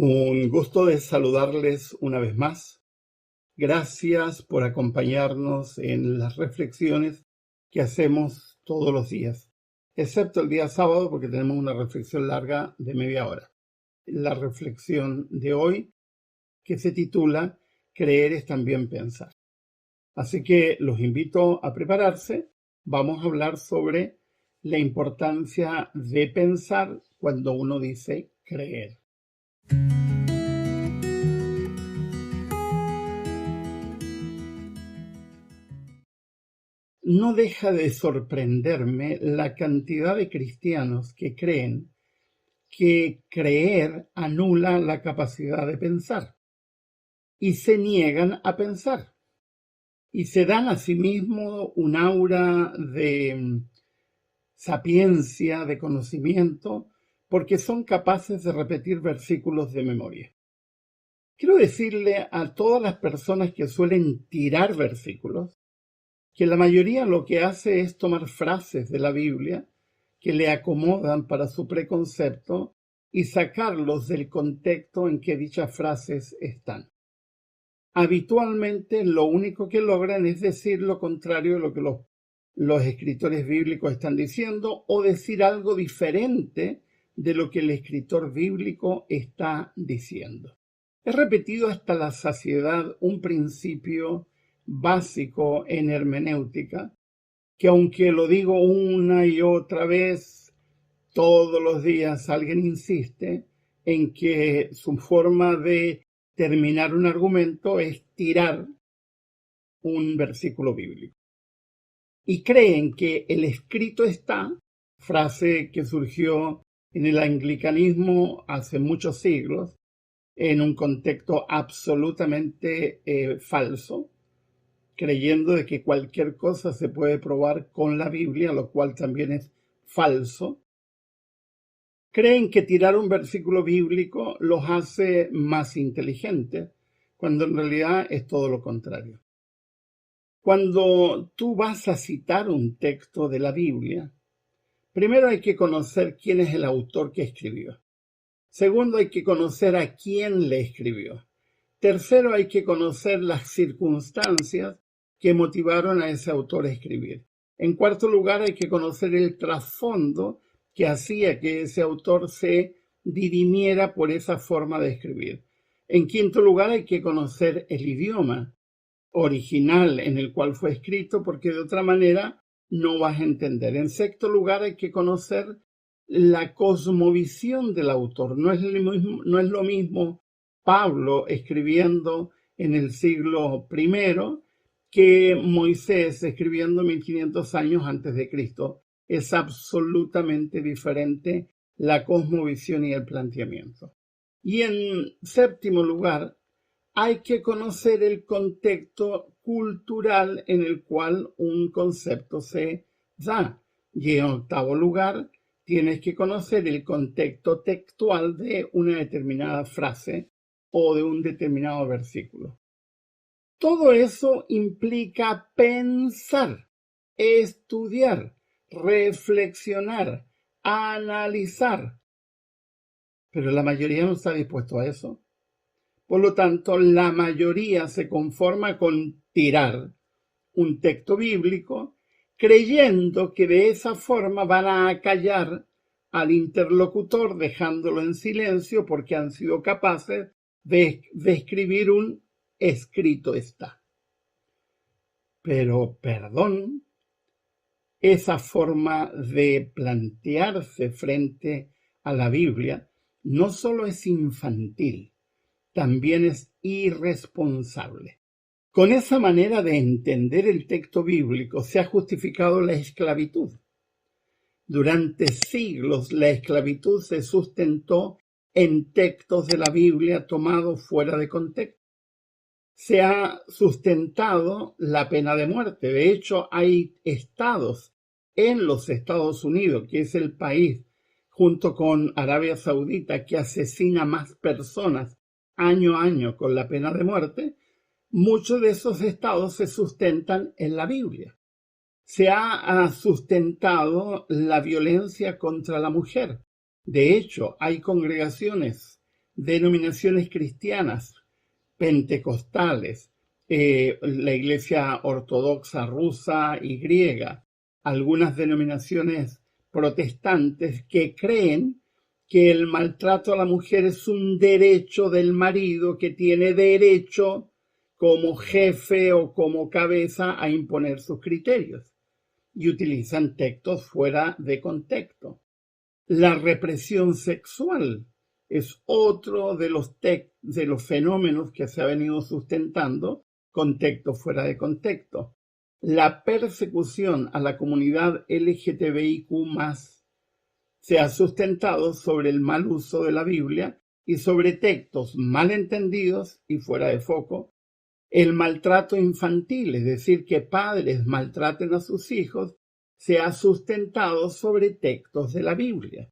Un gusto de saludarles una vez más. Gracias por acompañarnos en las reflexiones que hacemos todos los días, excepto el día sábado porque tenemos una reflexión larga de media hora. La reflexión de hoy, que se titula Creer es también pensar. Así que los invito a prepararse. Vamos a hablar sobre la importancia de pensar cuando uno dice creer. No deja de sorprenderme la cantidad de cristianos que creen que creer anula la capacidad de pensar y se niegan a pensar y se dan a sí mismos un aura de sapiencia, de conocimiento, porque son capaces de repetir versículos de memoria. Quiero decirle a todas las personas que suelen tirar versículos que la mayoría lo que hace es tomar frases de la Biblia que le acomodan para su preconcepto y sacarlos del contexto en que dichas frases están. Habitualmente lo único que logran es decir lo contrario de lo que los escritores bíblicos están diciendo o decir algo diferente de lo que el escritor bíblico está diciendo. He repetido hasta la saciedad un principio básico en hermenéutica, que aunque lo digo una y otra vez, todos los días alguien insiste en que su forma de terminar un argumento es tirar un versículo bíblico. Y creen que el escrito está, frase que surgió en el anglicanismo hace muchos siglos, en un contexto absolutamente falso, creyendo de que cualquier cosa se puede probar con la Biblia, lo cual también es falso. Creen que tirar un versículo bíblico los hace más inteligentes, cuando en realidad es todo lo contrario. Cuando tú vas a citar un texto de la Biblia, primero hay que conocer quién es el autor que escribió. Segundo, hay que conocer a quién le escribió. Tercero, hay que conocer las circunstancias que motivaron a ese autor a escribir. En cuarto lugar, hay que conocer el trasfondo que hacía que ese autor se dirimiera por esa forma de escribir. En quinto lugar, hay que conocer el idioma original en el cual fue escrito, porque de otra manera no vas a entender. En sexto lugar, hay que conocer la cosmovisión del autor. No es lo mismo Pablo escribiendo en el siglo I que Moisés escribiendo 1500 años antes de Cristo. Es absolutamente diferente la cosmovisión y el planteamiento. Y en séptimo lugar, hay que conocer el contexto cultural en el cual un concepto se da. Y en octavo lugar, tienes que conocer el contexto textual de una determinada frase o de un determinado versículo. Todo eso implica pensar, estudiar, reflexionar, analizar. Pero la mayoría no está dispuesto a eso. Por lo tanto, la mayoría se conforma con tirar un texto bíblico, creyendo que de esa forma van a acallar al interlocutor, dejándolo en silencio porque han sido capaces de escribir un escrito está. Pero, perdón, esa forma de plantearse frente a la Biblia no solo es infantil, también es irresponsable. Con esa manera de entender el texto bíblico se ha justificado la esclavitud. Durante siglos la esclavitud se sustentó en textos de la Biblia tomados fuera de contexto. Se ha sustentado la pena de muerte. De hecho, hay estados en los Estados Unidos, que es el país junto con Arabia Saudita que asesina más personas año a año con la pena de muerte. Muchos de esos estados se sustentan en la Biblia. Se ha sustentado la violencia contra la mujer. De hecho, hay congregaciones denominaciones cristianas, pentecostales, la Iglesia Ortodoxa rusa y griega, algunas denominaciones protestantes que creen que el maltrato a la mujer es un derecho del marido que tiene derecho como jefe o como cabeza a imponer sus criterios y utilizan textos fuera de contexto. La represión sexual es otro de los fenómenos que se ha venido sustentando con textos fuera de contexto. La persecución a la comunidad LGTBIQ+, se ha sustentado sobre el mal uso de la Biblia y sobre textos mal entendidos y fuera de foco. El maltrato infantil, es decir, que padres maltraten a sus hijos, se ha sustentado sobre textos de la Biblia.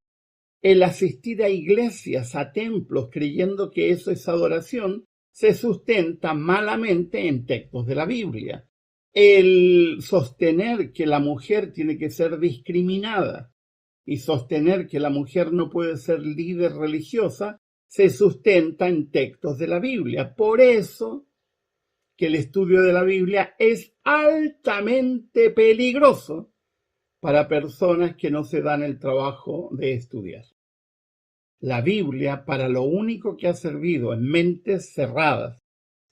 El asistir a iglesias, a templos, creyendo que eso es adoración, se sustenta malamente en textos de la Biblia. El sostener que la mujer tiene que ser discriminada y sostener que la mujer no puede ser líder religiosa se sustenta en textos de la Biblia. Por eso que el estudio de la Biblia es altamente peligroso para personas que no se dan el trabajo de estudiar. La Biblia, para lo único que ha servido en mentes cerradas,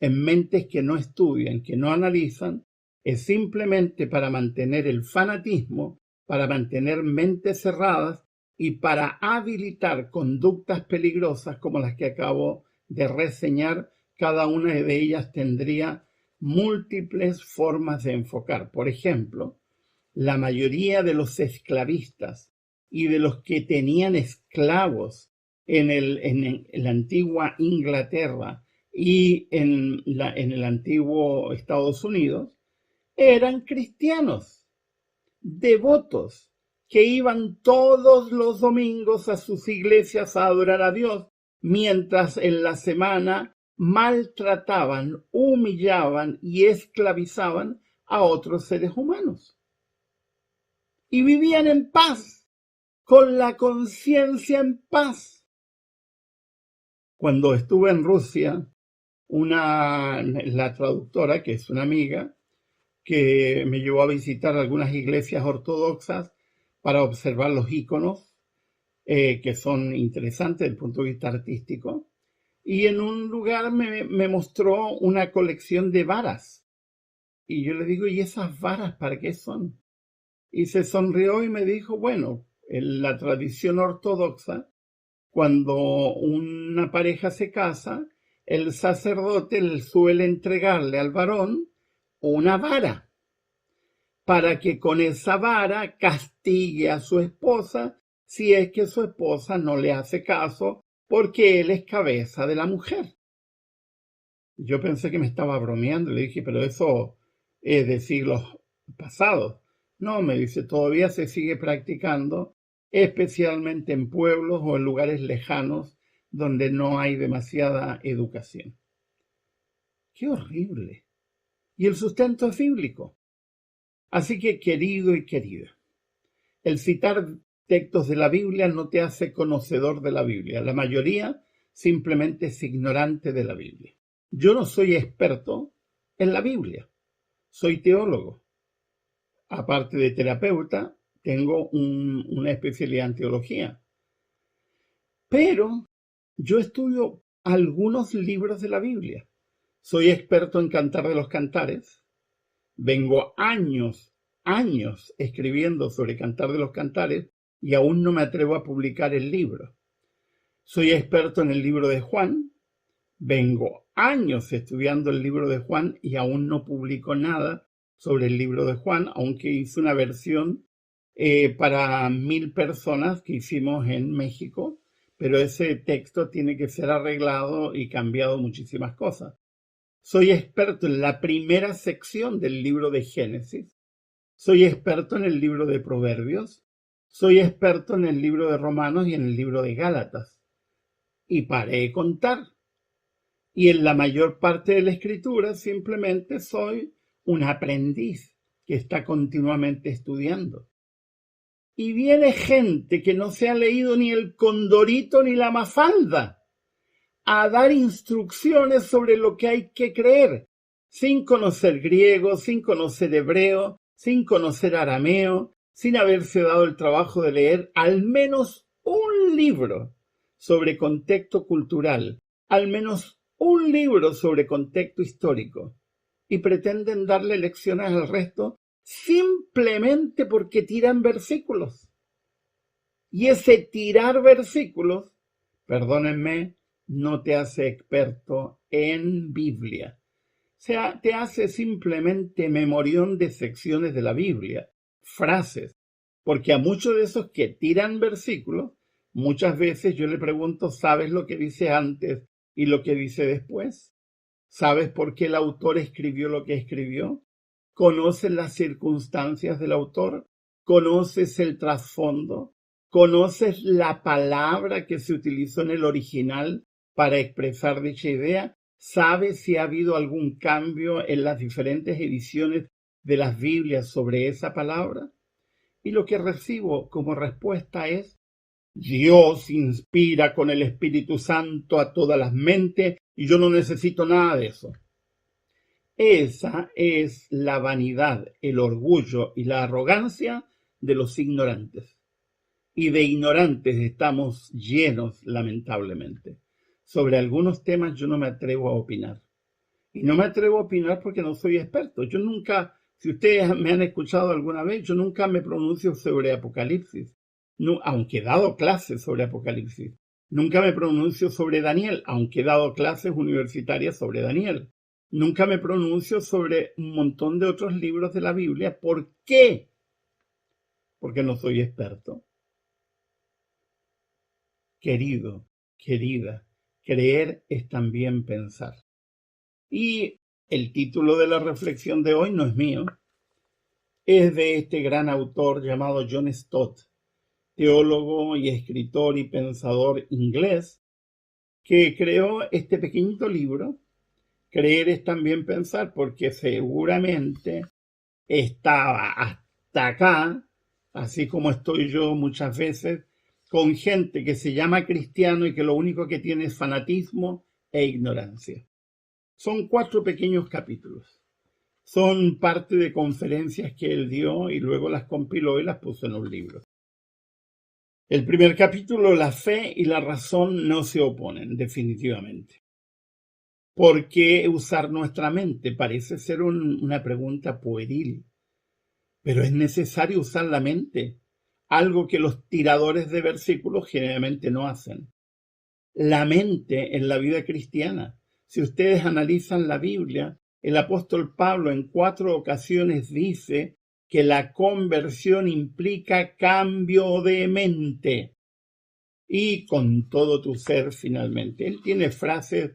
en mentes que no estudian, que no analizan, es simplemente para mantener el fanatismo, para mantener mentes cerradas y para habilitar conductas peligrosas como las que acabo de reseñar. Cada una de ellas tendría múltiples formas de enfocar. Por ejemplo, la mayoría de los esclavistas y de los que tenían esclavos en la antigua Inglaterra y en el antiguo Estados Unidos eran cristianos, devotos, que iban todos los domingos a sus iglesias a adorar a Dios, mientras en la semana maltrataban, humillaban y esclavizaban a otros seres humanos. Y vivían en paz, con la conciencia en paz. Cuando estuve en Rusia, la traductora, que es una amiga, que me llevó a visitar algunas iglesias ortodoxas para observar los íconos, que son interesantes desde el punto de vista artístico. Y en un lugar me mostró una colección de varas. Y yo le digo, ¿y esas varas para qué son? Y se sonrió y me dijo, bueno, en la tradición ortodoxa, cuando una pareja se casa, el sacerdote suele entregarle al varón una vara para que con esa vara castigue a su esposa si es que su esposa no le hace caso porque él es cabeza de la mujer. Yo pensé que me estaba bromeando, le dije, pero eso es de siglos pasados. No, me dice, todavía se sigue practicando, especialmente en pueblos o en lugares lejanos donde no hay demasiada educación. ¡Qué horrible! Y el sustento es bíblico. Así que, querido y querida, el citar textos de la Biblia no te hace conocedor de la Biblia. La mayoría simplemente es ignorante de la Biblia. Yo no soy experto en la Biblia, soy teólogo. Aparte de terapeuta, tengo una especialidad en teología. Pero yo estudio algunos libros de la Biblia. Soy experto en Cantar de los Cantares. Vengo años escribiendo sobre Cantar de los Cantares y aún no me atrevo a publicar el libro. Soy experto en el libro de Juan. Vengo años estudiando el libro de Juan y aún no publico nada sobre el libro de Juan, aunque hice una versión para 1000 personas que hicimos en México, pero ese texto tiene que ser arreglado y cambiado muchísimas cosas. Soy experto en la primera sección del libro de Génesis. Soy experto en el libro de Proverbios. Soy experto en el libro de Romanos y en el libro de Gálatas. Y paré de contar. Y en la mayor parte de la escritura simplemente soy un aprendiz que está continuamente estudiando. Y viene gente que no se ha leído ni el Condorito ni la Mafalda a dar instrucciones sobre lo que hay que creer, sin conocer griego, sin conocer hebreo, sin conocer arameo, sin haberse dado el trabajo de leer al menos un libro sobre contexto cultural, al menos un libro sobre contexto histórico, y pretenden darle lecciones al resto simplemente porque tiran versículos. Y ese tirar versículos, perdónenme, no te hace experto en Biblia. O sea, te hace simplemente memorión de secciones de la Biblia, frases, porque a muchos de esos que tiran versículos, muchas veces yo le pregunto, ¿sabes lo que dice antes y lo que dice después? ¿Sabes por qué el autor escribió lo que escribió? ¿Conoces las circunstancias del autor? ¿Conoces el trasfondo? ¿Conoces la palabra que se utilizó en el original para expresar dicha idea? ¿Sabes si ha habido algún cambio en las diferentes ediciones de las Biblias sobre esa palabra? Y lo que recibo como respuesta es: Dios inspira con el Espíritu Santo a todas las mentes y yo no necesito nada de eso. Esa es la vanidad, el orgullo y la arrogancia de los ignorantes. Y de ignorantes estamos llenos, lamentablemente. Sobre algunos temas yo no me atrevo a opinar. Y no me atrevo a opinar porque no soy experto. Yo nunca, si ustedes me han escuchado alguna vez, yo nunca me pronuncio sobre Apocalipsis, no, aunque he dado clases sobre Apocalipsis. Nunca me pronuncio sobre Daniel, aunque he dado clases universitarias sobre Daniel. Nunca me pronuncio sobre un montón de otros libros de la Biblia. ¿Por qué? Porque no soy experto. Querido, querida, creer es también pensar. Y el título de la reflexión de hoy no es mío, es de este gran autor llamado John Stott, teólogo y escritor y pensador inglés, que creó este pequeñito libro, Creer es también pensar, porque seguramente estaba hasta acá, así como estoy yo muchas veces, con gente que se llama cristiano y que lo único que tiene es fanatismo e ignorancia. Son 4 pequeños capítulos. Son parte de conferencias que él dio y luego las compiló y las puso en un libro. El primer capítulo, la fe y la razón no se oponen, definitivamente. ¿Por qué usar nuestra mente? Parece ser una pregunta pueril, pero es necesario usar la mente, algo que los tiradores de versículos generalmente no hacen. La mente en la vida cristiana. Si ustedes analizan la Biblia, el apóstol Pablo en 4 ocasiones dice que la conversión implica cambio de mente y con todo tu ser finalmente. Él tiene frases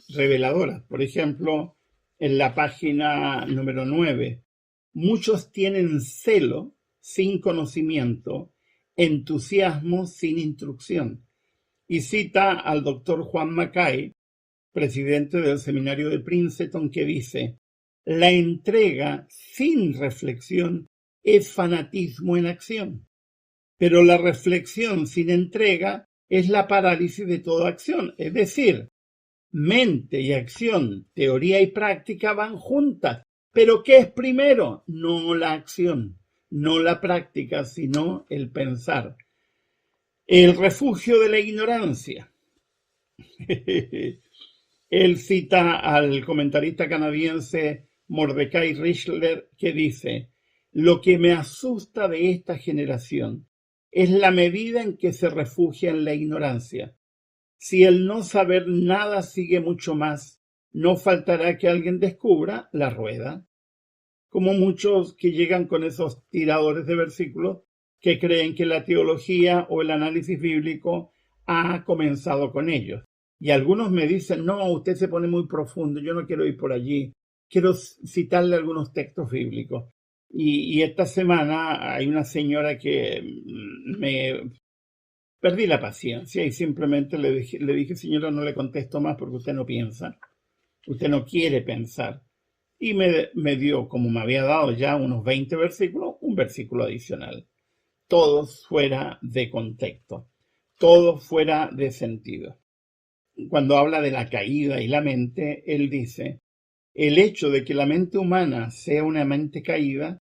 reveladoras. Por ejemplo, en la página número 9, muchos tienen celo sin conocimiento, entusiasmo sin instrucción. Y cita al doctor Juan Mackay, presidente del seminario de Princeton, que dice: la entrega sin reflexión es fanatismo en acción, pero la reflexión sin entrega es la parálisis de toda acción. Es decir, mente y acción, teoría y práctica van juntas. ¿Pero qué es primero? No la acción, no la práctica, sino el pensar. El refugio de la ignorancia. Él cita al comentarista canadiense Mordecai Richler, que dice: lo que me asusta de esta generación es la medida en que se refugia en la ignorancia. Si el no saber nada sigue mucho más, no faltará que alguien descubra la rueda. Como muchos que llegan con esos tiradores de versículos que creen que la teología o el análisis bíblico ha comenzado con ellos. Y algunos me dicen: no, usted se pone muy profundo, yo no quiero ir por allí, quiero citarle algunos textos bíblicos. Y esta semana hay una señora que me perdí la paciencia y simplemente le dije: señora, no le contesto más porque usted no piensa, usted no quiere pensar. Y me dio, como me había dado ya unos 20 versículos, un versículo adicional, todos fuera de contexto. todo fuera de sentido. Cuando habla de la caída y la mente, él dice, el hecho de que la mente humana sea una mente caída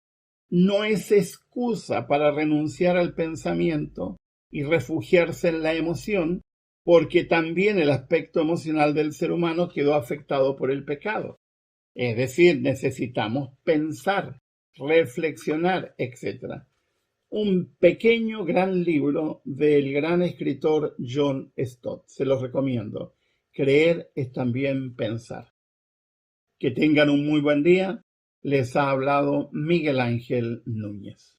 no es excusa para renunciar al pensamiento y refugiarse en la emoción, porque también el aspecto emocional del ser humano quedó afectado por el pecado. Es decir, necesitamos pensar, reflexionar, etc. Un pequeño gran libro del gran escritor John Stott. Se los recomiendo. Creer es también pensar. Que tengan un muy buen día. Les ha hablado Miguel Ángel Núñez.